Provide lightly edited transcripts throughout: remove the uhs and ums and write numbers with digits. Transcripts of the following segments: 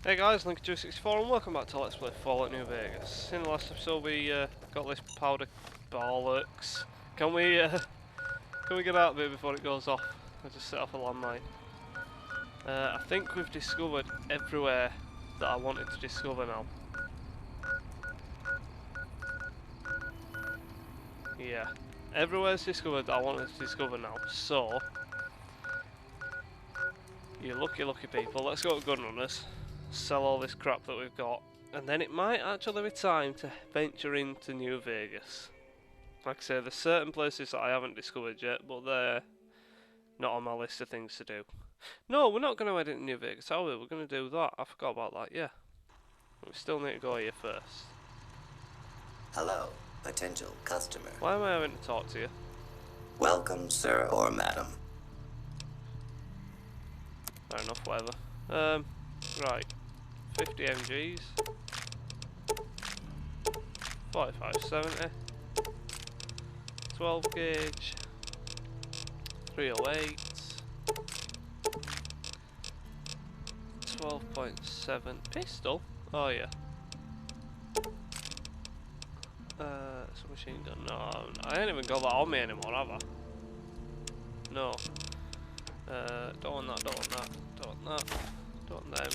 Hey guys, Link264 and welcome back to Let's Play Fallout New Vegas. In the last episode we got this powder bollocks. Can we get out of here before it goes off? I just set off a landmine. I think we've discovered everywhere that I wanted to discover now. Yeah, everywhere's discovered that I wanted to discover now. So, you lucky people, let's go to Gun Runners. Sell all this crap that we've got, and then it might actually be time to venture into New Vegas. Like I say, there's certain places that I haven't discovered yet, but they're not on my list of things to do. No, we're not going to head into New Vegas, are we? We're going to do that. I forgot about that, yeah. We still need to go here first. Hello, potential customer. Why am I having to talk to you? Welcome, sir or madam. Fair enough, whatever. Right. 50 MGs. 4570. 12 gauge. 308. 12.7 pistol. Oh yeah. Submachine gun. No, I ain't even got that on me anymore, have I? No. Don't want that. Don't want that. Don't want that. Don't want them.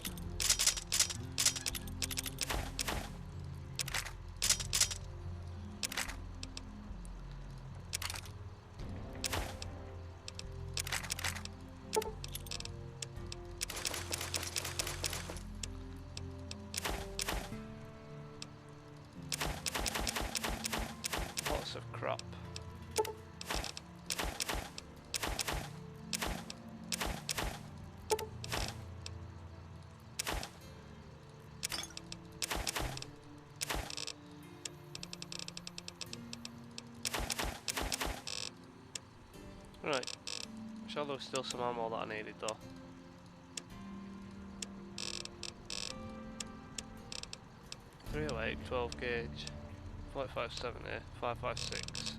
Lots of crap. Right. I'm sure there was still some ammo that I needed though. .308, 12 gauge, 4570, 556.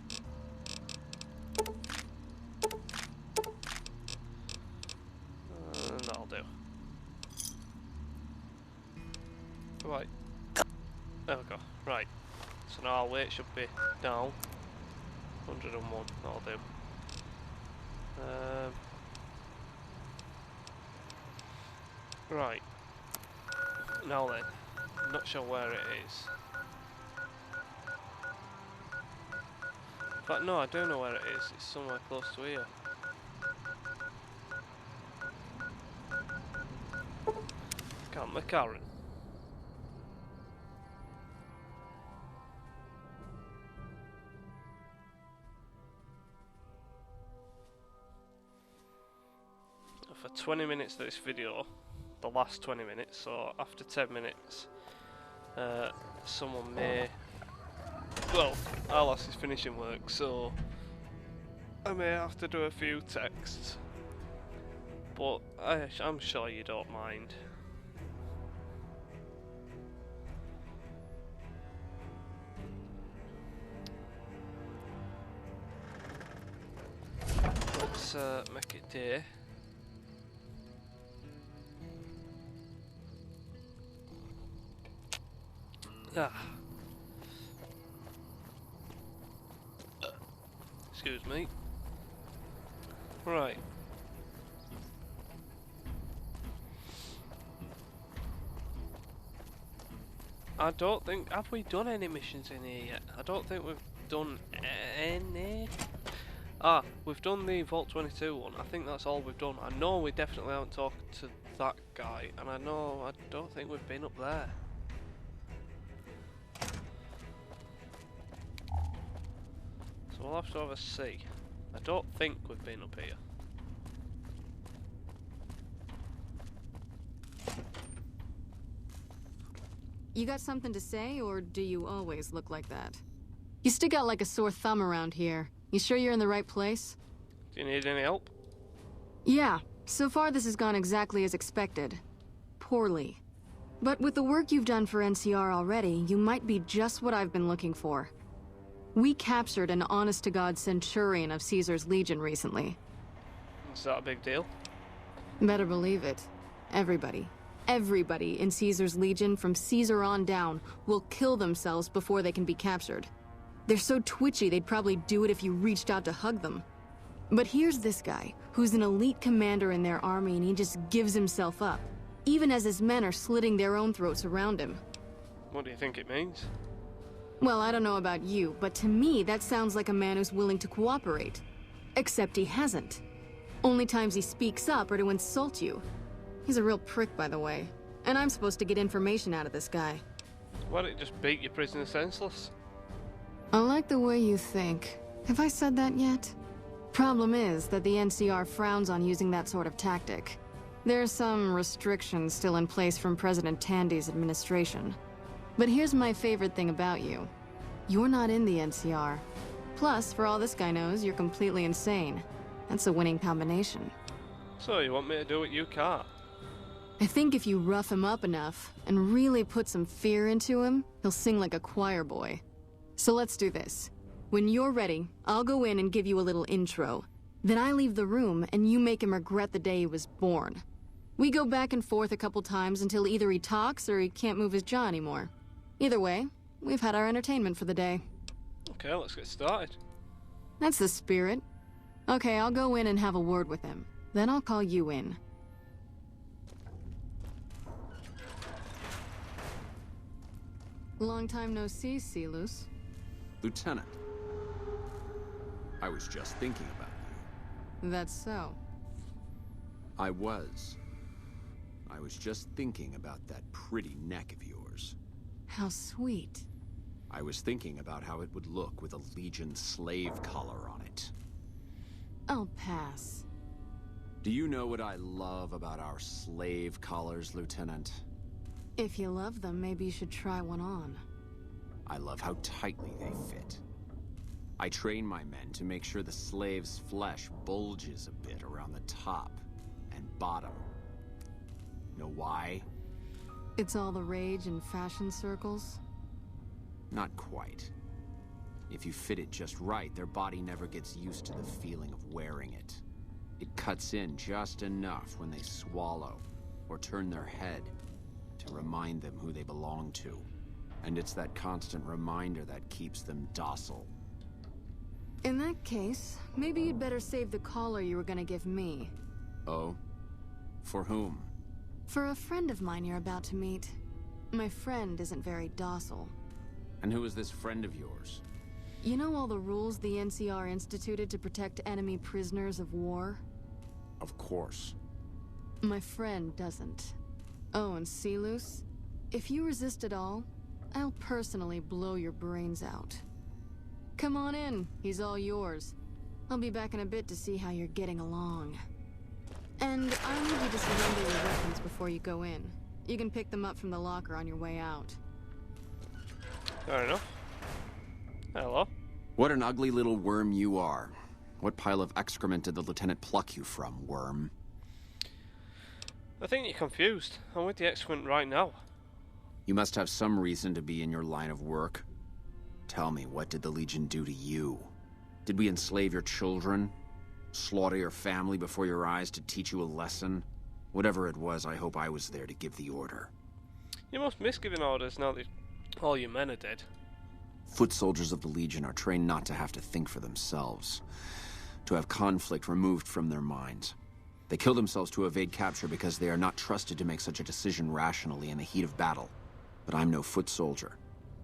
That'll do. Right. There we go. Right. So now our weight should be down. 101. That'll do. Right. Now then. I'm not sure where it is. In fact, no, I do know where it is. It's somewhere close to here. Camp McCarran. For 20 minutes of this video, the last 20 minutes, so after 10 minutes, someone may... Well, Alice is finishing work, so I may have to do a few texts, but I'm sure you don't mind. Let's make it day. Ah. Excuse me. Right. I don't think... Have we done any missions in here yet? I don't think we've done any... Ah, we've done the Vault 22 one. I think that's all we've done. I know we definitely haven't talked to that guy, and I don't think we've been up there. We'll have to have a see. I don't think we've been up here. You got something to say, or do you always look like that? You stick out like a sore thumb around here. You sure you're in the right place? Do you need any help? Yeah. So far this has gone exactly as expected. Poorly. But with the work you've done for NCR already, you might be just what I've been looking for. We captured an honest-to-God Centurion of Caesar's Legion recently. Is that a big deal? Better believe it. Everybody. Everybody in Caesar's Legion, from Caesar on down, will kill themselves before they can be captured. They're so twitchy they'd probably do it if you reached out to hug them. But here's this guy, who's an elite commander in their army, and he just gives himself up, even as his men are slitting their own throats around him. What do you think it means? Well, I don't know about you, but to me that sounds like a man who's willing to cooperate. Except he hasn't. Only times he speaks up are to insult you. He's a real prick, by the way. And I'm supposed to get information out of this guy. Why don't you just beat your prisoner senseless? I like the way you think. Have I said that yet? Problem is that the NCR frowns on using that sort of tactic. There are some restrictions still in place from President Tandy's administration. But here's my favorite thing about you. You're not in the NCR. Plus, for all this guy knows, you're completely insane. That's a winning combination. So you want me to do what you can't? I think if you rough him up enough, and really put some fear into him, he'll sing like a choir boy. So let's do this. When you're ready, I'll go in and give you a little intro. Then I leave the room, and you make him regret the day he was born. We go back and forth a couple times until either he talks or he can't move his jaw anymore. Either way, we've had our entertainment for the day. Okay, let's get started. That's the spirit. Okay, I'll go in and have a word with him. Then I'll call you in. Long time no see, Celus. Lieutenant, I was just thinking about you. That's so. I was just thinking about that pretty neck of yours. How sweet. I was thinking about how it would look with a Legion slave collar on it. I'll pass. Do you know what I love about our slave collars, Lieutenant? If you love them, maybe you should try one on. I love how tightly they fit. I train my men to make sure the slave's flesh bulges a bit around the top and bottom. Know why? It's all the rage in fashion circles? Not quite. If you fit it just right, their body never gets used to the feeling of wearing it. It cuts in just enough when they swallow or turn their head to remind them who they belong to. And it's that constant reminder that keeps them docile. In that case, maybe you'd better save the collar you were gonna give me. Oh? For whom? For a friend of mine you're about to meet. My friend isn't very docile. And who is this friend of yours? You know all the rules the NCR instituted to protect enemy prisoners of war? Of course. My friend doesn't. Oh, and Celus? If you resist at all, I'll personally blow your brains out. Come on in, he's all yours. I'll be back in a bit to see how you're getting along. And I need you to surrender your weapons before you go in. You can pick them up from the locker on your way out. Fair enough. Hello. What an ugly little worm you are. What pile of excrement did the lieutenant pluck you from, worm? I think you're confused. I'm with the excrement right now. You must have some reason to be in your line of work. Tell me, what did the Legion do to you? Did we enslave your children? Slaughter your family before your eyes to teach you a lesson? Whatever it was, I hope I was there to give the order. You must miss giving orders now that all your men are dead. Foot soldiers of the Legion are trained not to have to think for themselves, to have conflict removed from their minds. They kill themselves to evade capture because they are not trusted to make such a decision rationally in the heat of battle. But I'm no foot soldier.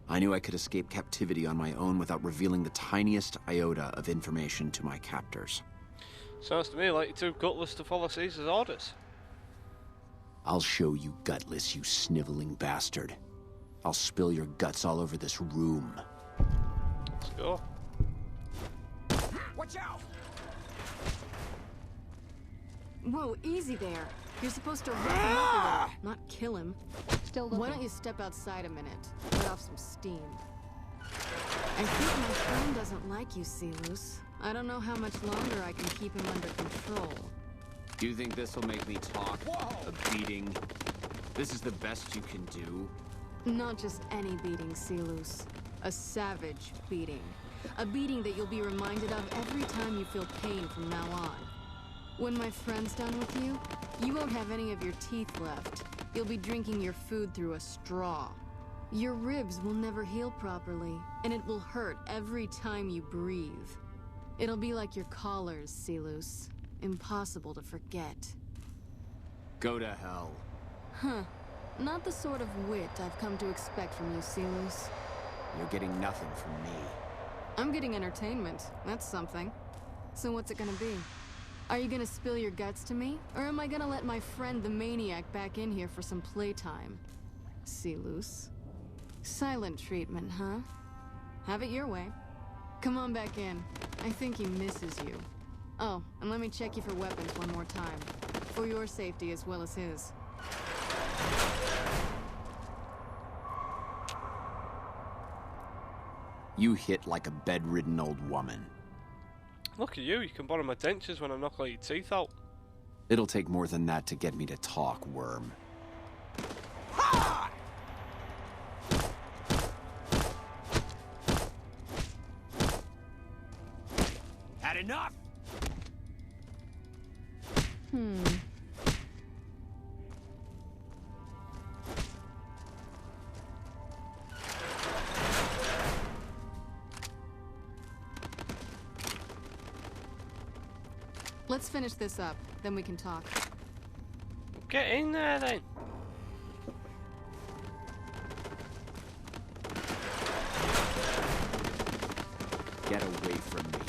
I knew I could escape captivity on my own without revealing the tiniest iota of information to my captors. Sounds to me like you're too gutless to follow Caesar's orders. I'll show you gutless, you sniveling bastard. I'll spill your guts all over this room. Let's go. Watch out! Whoa, easy there. You're supposed to rough him up a little, not kill him. Still looking. Why don't you step outside a minute? Let off some steam. I think my friend doesn't like you, Celus. I don't know how much longer I can keep him under control. Do you think this'll make me talk? Whoa. A beating? This is the best you can do? Not just any beating, Celus. A savage beating. A beating that you'll be reminded of every time you feel pain from now on. When my friend's done with you, you won't have any of your teeth left. you'll be drinking your food through a straw. Your ribs will never heal properly, and it will hurt every time you breathe. It'll be like your collars, Silus. Impossible to forget. Go to hell. Huh. Not the sort of wit I've come to expect from you, Silus. You're getting nothing from me. I'm getting entertainment. That's something. So what's it gonna be? Are you gonna spill your guts to me? Or am I gonna let my friend the Maniac back in here for some playtime? Silus. Silent treatment, huh? Have it your way. Come on back in. I think he misses you. Oh, and let me check you for weapons one more time. For your safety as well as his. You hit like a bedridden old woman. Look at you, you can borrow my dentures when I knock all your teeth out. It'll take more than that to get me to talk, worm. Had enough? Let's finish this up, then we can talk. Get in there then. Get away from me.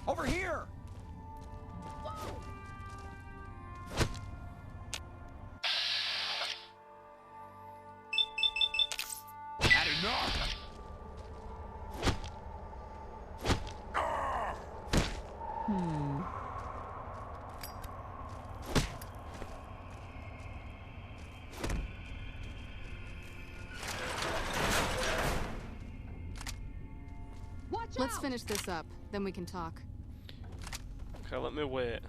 Over here! Had enough! Let's finish this up, then we can talk. Okay, let me wait.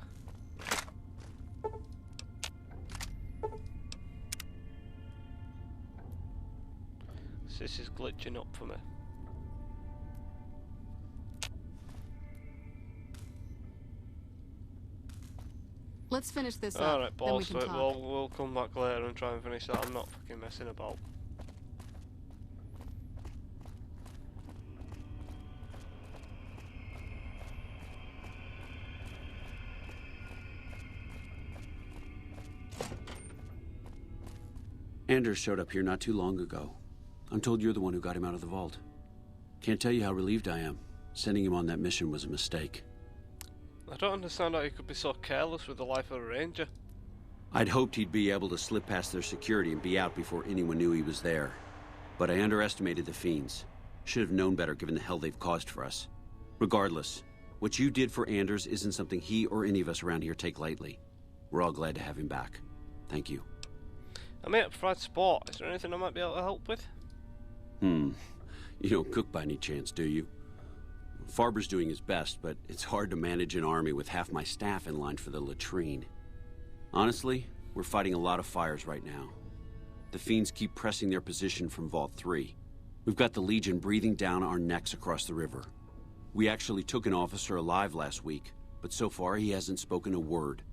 This is glitching up for me. Let's finish this up, Alright, then we balls can to it. talk. We'll come back later and try and finish that. I'm not fucking messing about. Anders showed up here not too long ago. I'm told you're the one who got him out of the vault. Can't tell you how relieved I am. Sending him on that mission was a mistake. I don't understand how you could be so careless with the life of a ranger. I'd hoped he'd be able to slip past their security and be out before anyone knew he was there. But I underestimated the fiends. Should have known better given the hell they've caused for us. Regardless, what you did for Anders isn't something he or any of us around here take lightly. We're all glad to have him back. Thank you. I'm here to provide support. Is there anything I might be able to help with? You don't cook by any chance, do you? Farber's doing his best, but it's hard to manage an army with half my staff in line for the latrine. Honestly, we're fighting a lot of fires right now. The fiends keep pressing their position from Vault 3. We've got the Legion breathing down our necks across the river. We actually took an officer alive last week, but so far he hasn't spoken a word.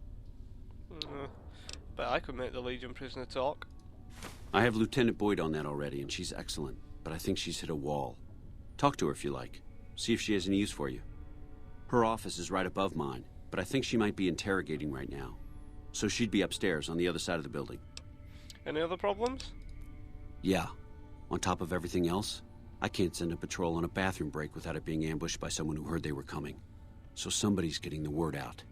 Bet I could make the Legion prisoner talk. I have Lieutenant Boyd on that already, and she's excellent, but I think she's hit a wall. Talk to her if you like. See if she has any use for you. Her office is right above mine, but I think she might be interrogating right now. So she'd be upstairs on the other side of the building. Any other problems? Yeah. On top of everything else, I can't send a patrol on a bathroom break without it being ambushed by someone who heard they were coming. So somebody's getting the word out.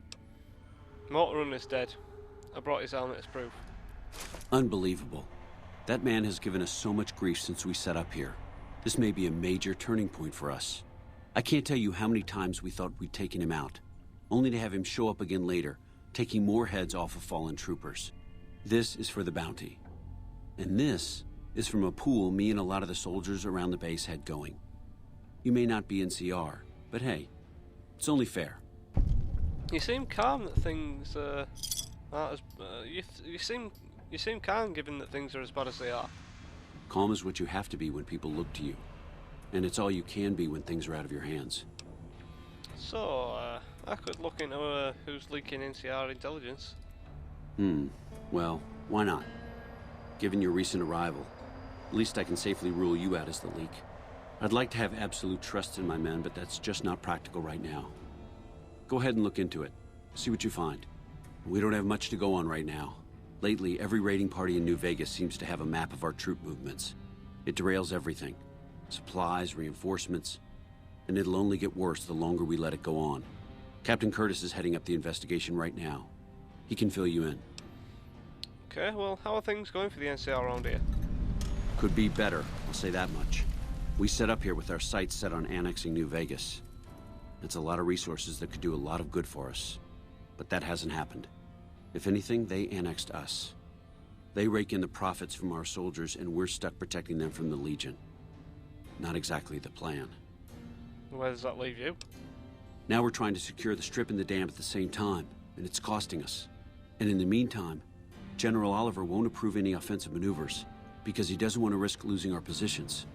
Motorrun is dead. I brought his helmet as proof. Unbelievable. That man has given us so much grief since we set up here. This may be a major turning point for us. I can't tell you how many times we thought we'd taken him out, only to have him show up again later, taking more heads off of fallen troopers. This is for the bounty. And this is from a pool me and a lot of the soldiers around the base had going. You may not be in CR, but hey, it's only fair. You seem calm that things aren't as... you seem calm given that things are as bad as they are. Calm is what you have to be when people look to you. And it's all you can be when things are out of your hands. So, I could look into who's leaking NCR intelligence. Well, why not? Given your recent arrival, at least I can safely rule you out as the leak. I'd like to have absolute trust in my men, but that's just not practical right now. Go ahead and look into it. See what you find. We don't have much to go on right now. Lately, every raiding party in New Vegas seems to have a map of our troop movements. It derails everything. Supplies, reinforcements. And it'll only get worse the longer we let it go on. Captain Curtis is heading up the investigation right now. He can fill you in. Okay, well, how are things going for the NCR around here? Could be better, I'll say that much. We set up here with our sights set on annexing New Vegas. It's a lot of resources that could do a lot of good for us. But that hasn't happened. If anything, they annexed us. They rake in the profits from our soldiers, and we're stuck protecting them from the Legion. Not exactly the plan. Where does that leave you? Now we're trying to secure the Strip and the dam at the same time, and it's costing us. And in the meantime, General Oliver won't approve any offensive maneuvers, because he doesn't want to risk losing our positions.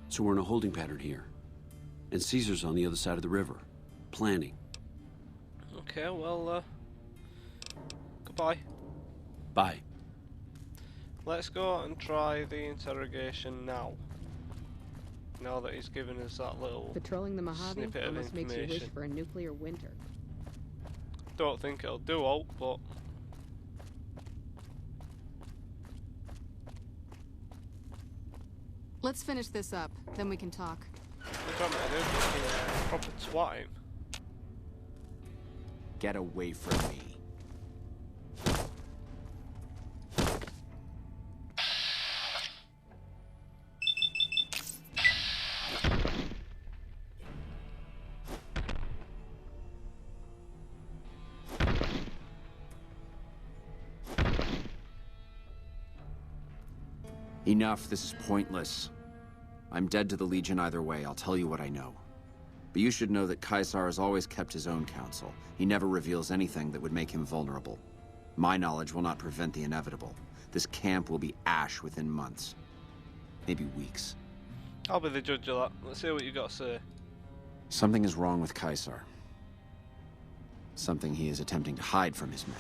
So we're in a holding pattern here. And Caesar's on the other side of the river, planning. Okay, well, goodbye. Bye. Let's go and try the interrogation now. Now that he's given us that little Patrolling the Mojave snippet of almost makes you wish information. for a nuclear winter. Don't think it'll do all, but Let's finish this up, then we can talk. look at me, I do fucking proper twat him. Get away from me. Enough, this is pointless. I'm dead to the Legion either way, I'll tell you what I know. But you should know that Caesar has always kept his own counsel. He never reveals anything that would make him vulnerable. My knowledge will not prevent the inevitable. This camp will be ash within months. Maybe weeks. I'll be the judge of that. Let's hear what you got to say. Something is wrong with Caesar. Something he is attempting to hide from his men.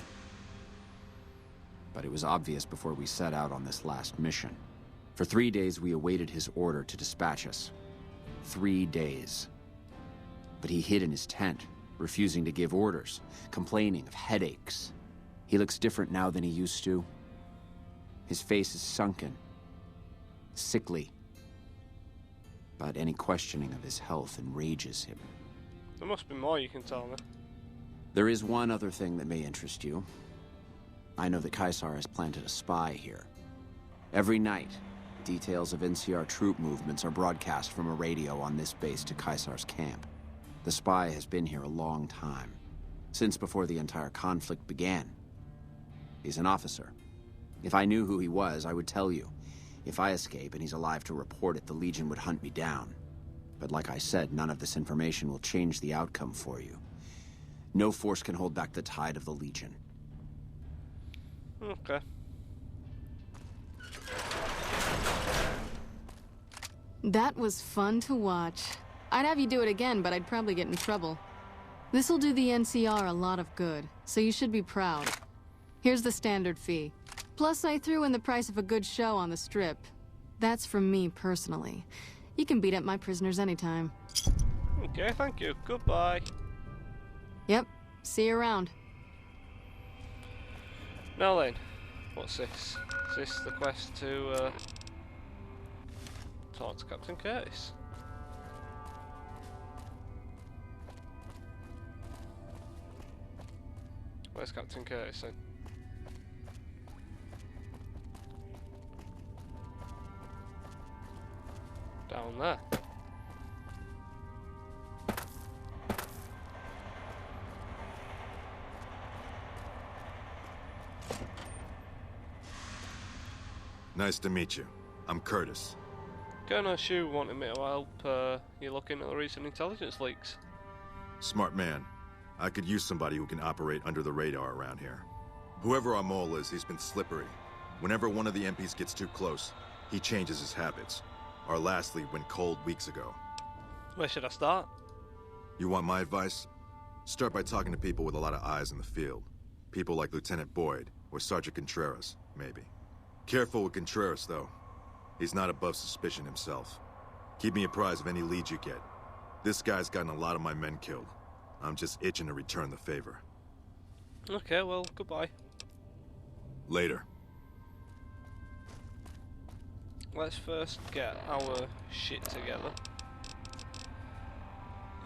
But it was obvious before we set out on this last mission. For 3 days, we awaited his order to dispatch us. 3 days. But he hid in his tent, refusing to give orders, complaining of headaches. He looks different now than he used to. His face is sunken, sickly. But any questioning of his health enrages him. There must be more you can tell me. There is one other thing that may interest you. I know that Caesar has planted a spy here. Every night, details of NCR troop movements are broadcast from a radio on this base to Caesar's camp. The spy has been here a long time, since before the entire conflict began. He's an officer. If I knew who he was, I would tell you. If I escape and he's alive to report it, the Legion would hunt me down. But like I said, none of this information will change the outcome for you. No force can hold back the tide of the Legion. Okay. That was fun to watch. I'd have you do it again, but I'd probably get in trouble. This'll do the NCR a lot of good, so you should be proud. Here's the standard fee. Plus, I threw in the price of a good show on the Strip. That's from me personally. You can beat up my prisoners anytime. Okay, thank you. Goodbye. Yep, see you around. Now then, what's this? Is this the quest to talk to Captain Curtis? Where's Captain Curtis then? Down there. Nice to meet you. I'm Curtis. Colonel Shu wanted me to help you look into the recent intelligence leaks. Smart man. I could use somebody who can operate under the radar around here. Whoever our mole is, he's been slippery. Whenever one of the MPs gets too close, he changes his habits. Our last lead went cold weeks ago. Where should I start? You want my advice? Start by talking to people with a lot of eyes in the field. People like Lieutenant Boyd, Or Sergeant Contreras, maybe. Careful with Contreras, though. He's not above suspicion himself. Keep me apprised of any leads you get. This guy's gotten a lot of my men killed. I'm just itching to return the favor. Okay, well, goodbye. Later. Let's first get our shit together.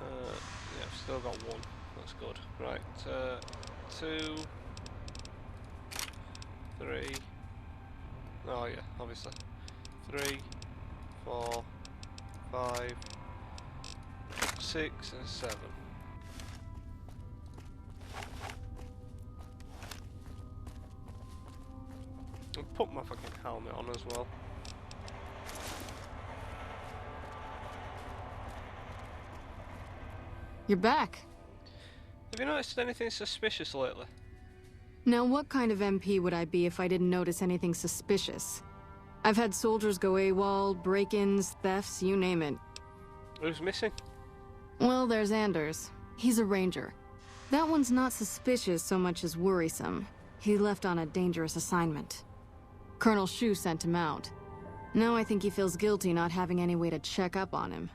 Yeah, I've still got one. That's good. Right, 2, 3. Oh yeah, obviously. 3, 4, 5, 6, and 7. I'll put my fucking helmet on as well. You're back. Have you noticed anything suspicious lately? Now, what kind of MP would I be if I didn't notice anything suspicious? I've had soldiers go AWOL, break-ins, thefts, you name it. Who's missing? Well, there's Anders. He's a ranger. That one's not suspicious so much as worrisome. He left on a dangerous assignment. Colonel Shu sent him out. Now I think he feels guilty not having any way to check up on him.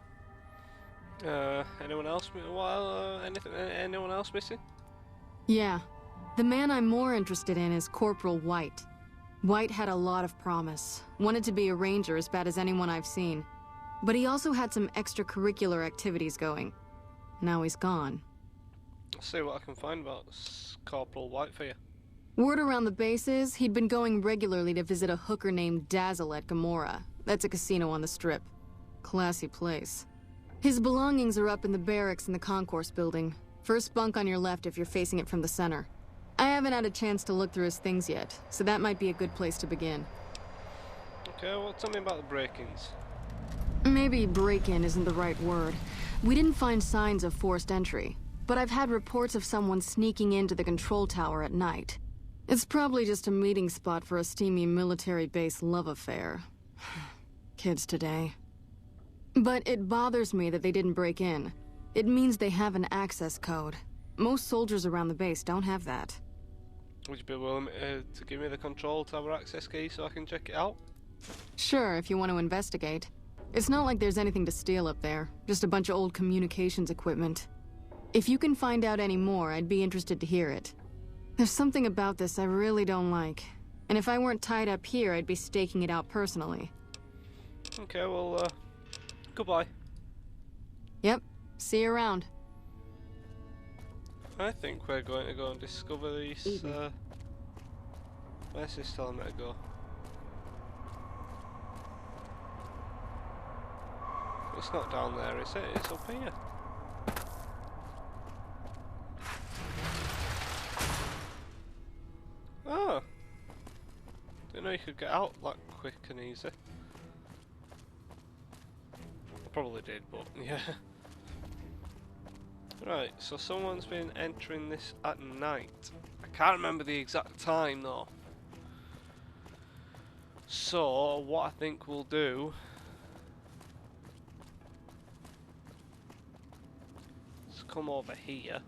Anyone else? Anyone else missing? Yeah. The man I'm more interested in is Corporal White. White had a lot of promise. Wanted to be a ranger as bad as anyone I've seen. But he also had some extracurricular activities going. Now he's gone. I'll see what I can find about Corporal White for you. Word around the base is he'd been going regularly to visit a hooker named Dazzle at Gamora. That's a casino on the Strip. Classy place. His belongings are up in the barracks in the concourse building. First bunk on your left if you're facing it from the center. I haven't had a chance to look through his things yet, so that might be a good place to begin. Okay, well, tell me about the break-ins. Maybe break-in isn't the right word. We didn't find signs of forced entry, but I've had reports of someone sneaking into the control tower at night. It's probably just a meeting spot for a steamy military base love affair. Kids today. But it bothers me that they didn't break in. It means they have an access code. Most soldiers around the base don't have that. Would you be willing to give me the control tower access key so I can check it out? Sure, if you want to investigate. It's not like there's anything to steal up there, just a bunch of old communications equipment. If you can find out any more, I'd be interested to hear it. There's something about this I really don't like. And if I weren't tied up here, I'd be staking it out personally. Okay, well, goodbye. Yep, see you around. I think we're going to go and discover these, where's this telling me to go? It's not down there, is it? It's up here. Oh! Didn't know you could get out that quick and easy. I probably did, but yeah. Right, so someone's been entering this at night. I can't remember the exact time though. So, what I think we'll do... Let's come over here.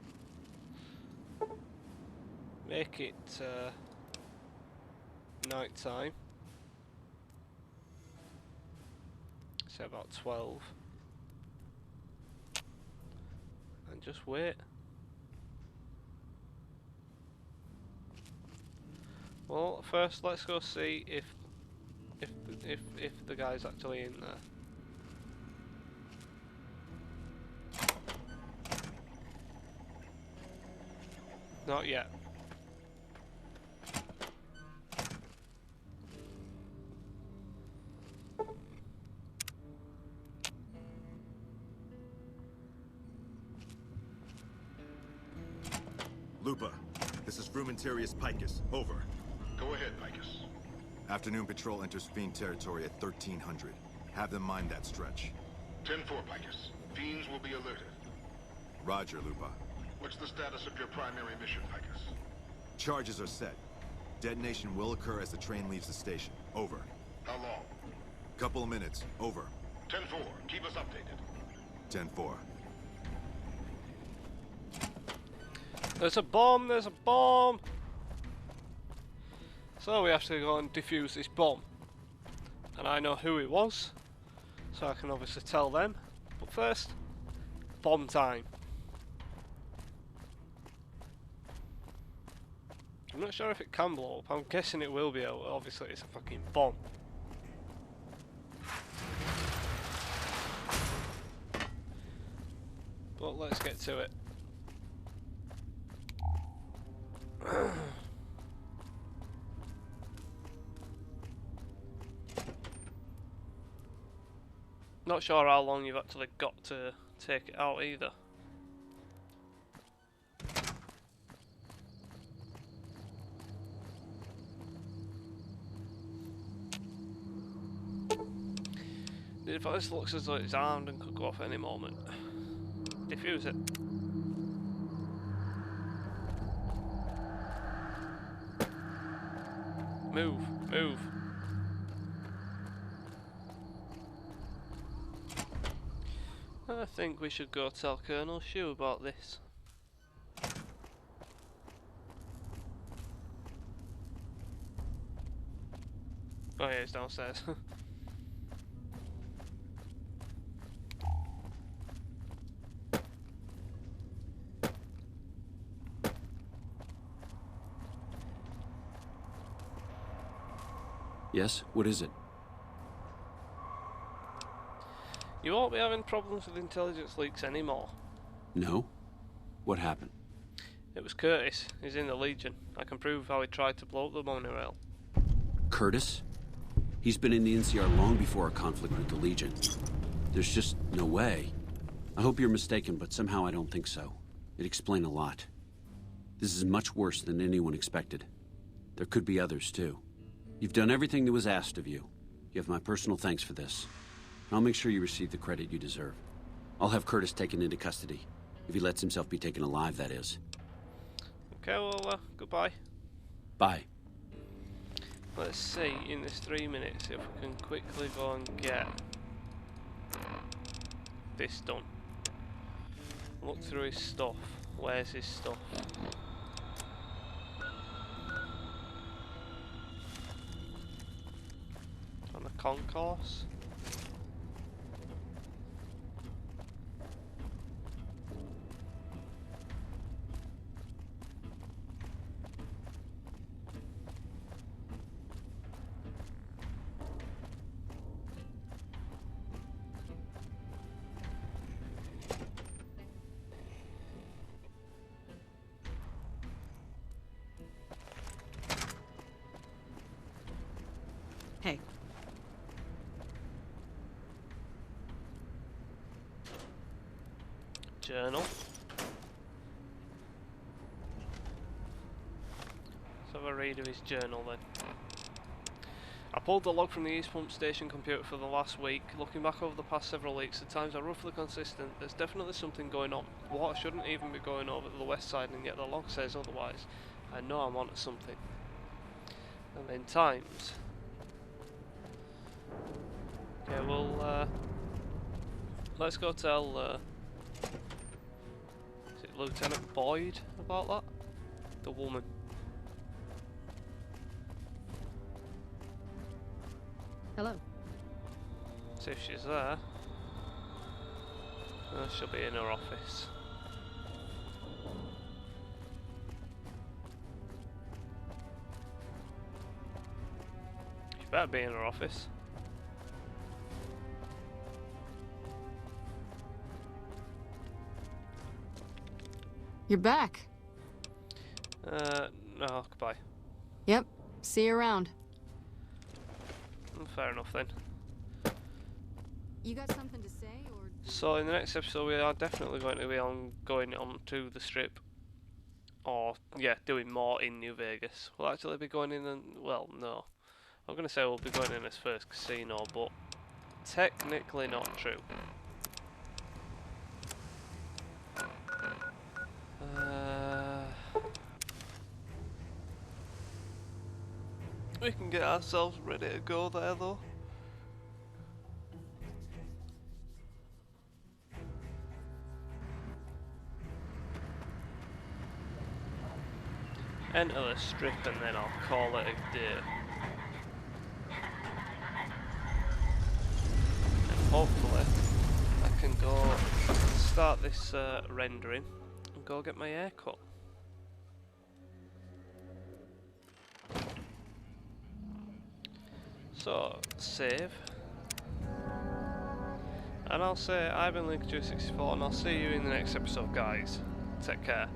Make it night time. Say about 12. And just wait. Well, first let's go see if the guy's actually in there. Not yet. Lupa, this is Frumentarius Picus. Over. Go ahead, Picus. Afternoon patrol enters Fiend territory at 1300. Have them mind that stretch. 10-4, Picus. Fiends will be alerted. Roger, Lupa. What's the status of your primary mission, Picus? Charges are set. Detonation will occur as the train leaves the station. Over. How long? Couple of minutes. Over. 10-4. Keep us updated. 10-4. There's a bomb! There's a bomb! So we have to go and defuse this bomb. And I know who it was, so I can obviously tell them. But first, bomb time. I'm not sure if it can blow up. I'm guessing it will be. Obviously, it's a fucking bomb. But let's get to it. Not sure how long you've actually got to take it out either. The device looks as though it's armed and could go off any moment. Defuse it. Move, move. I think we should go tell Colonel Shu about this. Oh yeah, he's downstairs. Yes? What is it? You won't be having problems with intelligence leaks anymore. No? What happened? It was Curtis. He's in the Legion. I can prove how he tried to blow up the monorail. Curtis? He's been in the NCR long before our conflict with the Legion. There's just no way. I hope you're mistaken, but somehow I don't think so. It'd explain a lot. This is much worse than anyone expected. There could be others, too. You've done everything that was asked of you. You have my personal thanks for this. I'll make sure you receive the credit you deserve. I'll have Curtis taken into custody. If he lets himself be taken alive, that is. Okay, well, goodbye. Bye. Let's see, in this 3 minutes, if we can quickly go and get this done. Look through his stuff. Where's his stuff? On the concourse? Hey. Journal. Let's have a read of his journal then. I pulled the log from the East Pump Station computer for the last week. Looking back over the past several weeks, the times are roughly consistent. There's definitely something going on. Water shouldn't even be going over to the west side, and yet the log says otherwise. I know I'm onto something. And then times. Okay, well, let's go tell, is it Lieutenant Boyd about that? The woman. Hello. See if she's there. She'll be in her office. She better be in her office. You're back. No, goodbye. Yep. See you around. Fair enough then. You got something to say, or? So in the next episode we are definitely going to be going on to the strip. Or, yeah, doing more in New Vegas. We'll actually be going in and, well, no. I'm going to say we'll be going in as first casino, but technically not true. We can get ourselves ready to go there though. enter the strip and then I'll call it a day. And hopefully I can go start this rendering and go get my hair cut. So, save. And I'll say I've been Link264 and I'll see you in the next episode, guys. Take care.